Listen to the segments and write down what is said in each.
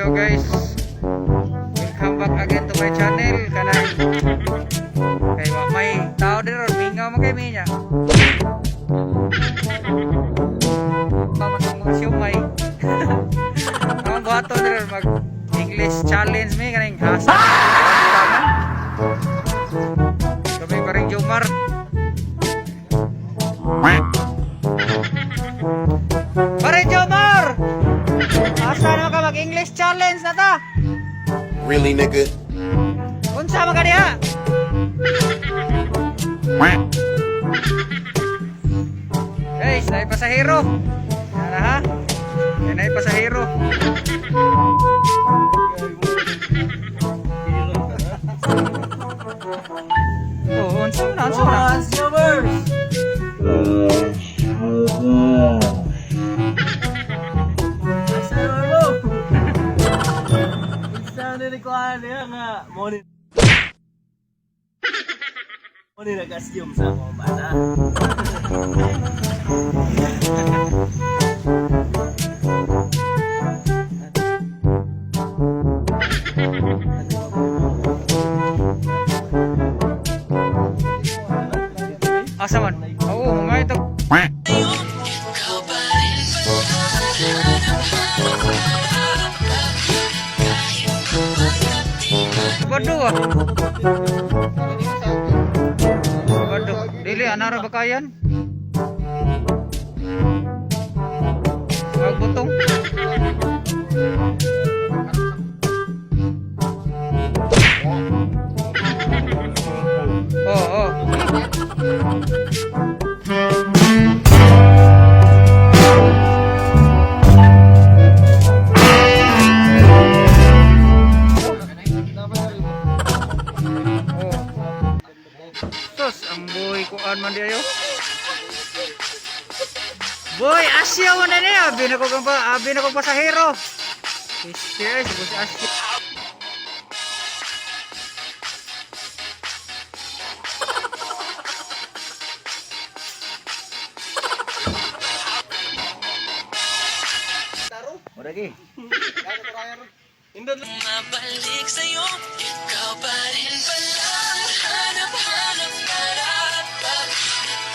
Hello guys, welcome back again to my channel. Kanay kay wa may tao din ron, mingaw mo kay minya. Pamatong mga siumay. Ang buhaton din ron mag English challenge mi kaning hasa. Kami pa rin Jomar. Pare Jomar! Asa na ka mag-English challenge na ta? Really, nigga? Unsa man ka diha? Guys, naay pasahero. Yan ha? Yan ay pasahero. Oh, unsa man, unsa man. Moni nag-assume sa akong bana. Asa man? Oo, mga ito. Bado ah. Bado. Dili anara bakayan. Magbutong. Oh. Tos, ang boy kuan man diayo. Boy, Asya man na niya. Abi na ko pasahero. Sister, si Boss Asya. Moragi. Mabalik sa'yo, ikaw pa rin pala. Hanap-hanap karapat.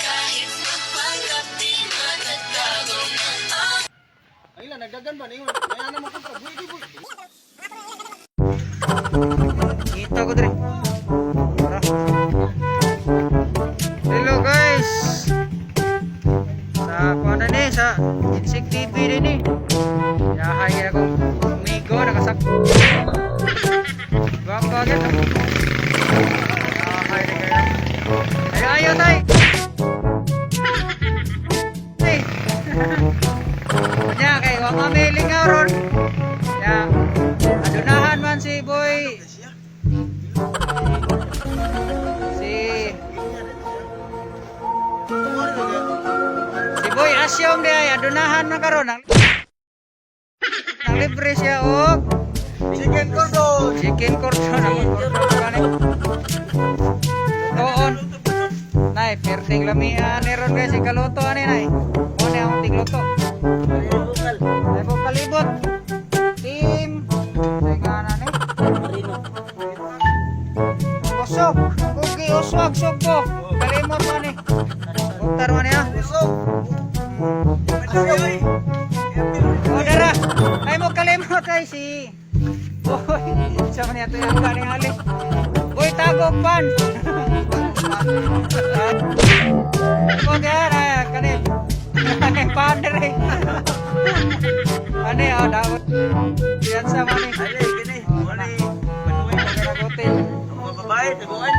Kahit magpanggap di matatago na. Ay lang, nagdagan ba? Kaya naman ko pa. Buy. Kita ko dire. Tara. Hello guys. Sa kuan ni sa Insect TV din ni. Yahay na ko. Migo nakasak. Baka gid. Yahay na kaya. Ayo tay. Tay. Ya kay wa mamiling nga ron. Ya. Adunahan man si boy. Si boy Asyong dia adunahan na karon. Nang libre siya og chicken cordon ang cordon. Toon. Nay, perting lamian ni ron guys, ikaluto ani nay. Mo ni ang tigluto. Ay po kalibot. Team. Tegana ni. Usok, kugi uswag sugbok. Kalimot man ni. Buktar man ya. Oh dara. Ay mo kalimot ay si. Boy, sama niya to yung galing halik. Boy tagog pan. Ko dara kanit. Kanit pander eh. Ane oh dapat. Yan sa man ni. Ay, gini. Moni, panuwi mo ka Hotel. mga babae, taguan.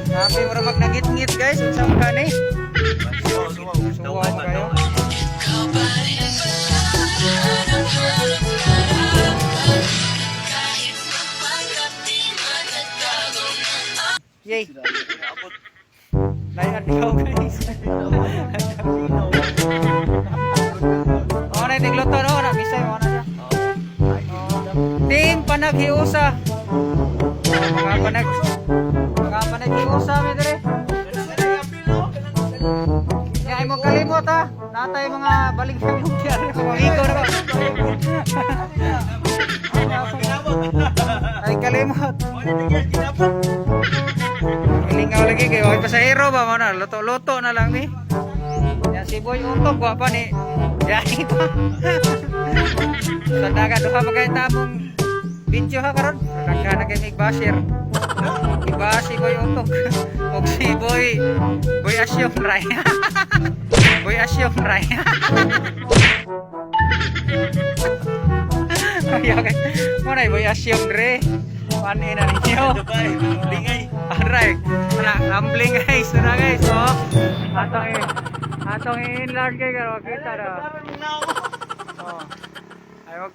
Sabi mo mag nagit-ngit guys, unsa man kani? Suwaw. Suwaw kayo. Ikaw pa rin pala. Hanap-hanap karapat. Kahit magpanggap di matatago na. Yay. Lain adlaw guys. Oh, na tigluto no, na misay mo na siya. Team panaghiusa. Mga panaghiusa mi dire. Ya ay mo kalimot. kalimot ha. Natay mga balik sa lugar. Ikaw na ba? Ay kalimot. Wala na yan, kinapot. Ilingaw lagi kayo. Ay pasahero ba mo na? Luto-luto na lang ni. Yan si Boy Utog. Wa pa ni. Yan ito. Sa dagat. Duha pa kayo tamong video ha karon. Nagka na kayo magbashir. Iba si Boy Utog. O si Boy Asyong Ray. Boy Asyong Ray. Okay. Muna Boy Asyong Ray. Panin na ninyo. Dubai, lingay. Alright. Rambling guys. Ito na guys. Oh. Atong i-enlarge kayo. Kita na. Parang now. Oh. Ay, wag